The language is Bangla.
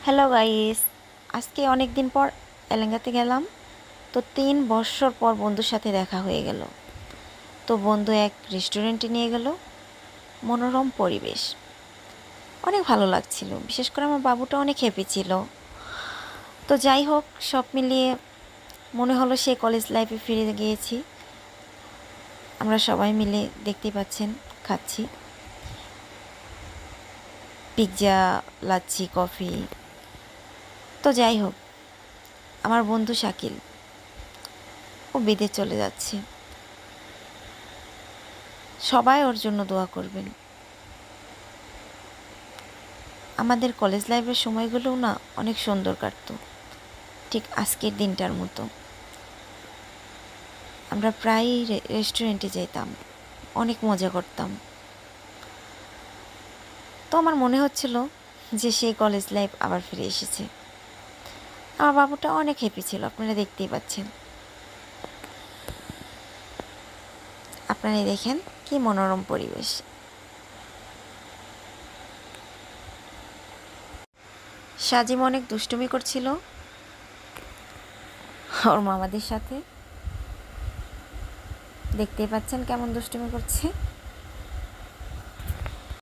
হ্যালো গাইস, আজকে অনেক দিন পর এলাঙ্গাতে গেলাম। তো 3 বছর পর বন্ধুর সাথে দেখা হয়ে গেল। তো বন্ধু এক রেস্টুরেন্টে নিয়ে গেল, মনোরম পরিবেশ, অনেক ভালো লাগছিল। বিশেষ করে আমার বাবুটা অনেক হ্যাপি ছিল। তো যাই হোক, সব মিলিয়ে মনে হলো সেই কলেজ লাইফে ফিরে গিয়েছি। আমরা সবাই মিলে দেখতেই পাচ্ছেন খাচ্ছি পিৎজা, লাচ্ছি, কফি। তো যাই হোক, আমার বন্ধু শাকিল ও বিদেশ চলে যাচ্ছে। সবাই ওর জন্য দোয়া করবেন। আমাদের কলেজ লাইফের সময়গুলোও না অনেক সুন্দর কাটতো, ঠিক আজকের দিনটার মতো। আমরা প্রায়ই রেস্টুরেন্টে যেতাম, অনেক মজা করতাম। তো আমার মনে হচ্ছিল যে সেই কলেজ লাইফ আবার ফিরে এসেছে। আমার বাবুটা অনেক হ্যাপি ছিল, আপনারা দেখতেই পাচ্ছেন। আপনারা দেখেন কি মনোরম পরিবেশ। সাজিম অনেক দুষ্টুমি করছিল ওর মামাদের সাথে, দেখতেই পাচ্ছেন কেমন দুষ্টুমি করছে।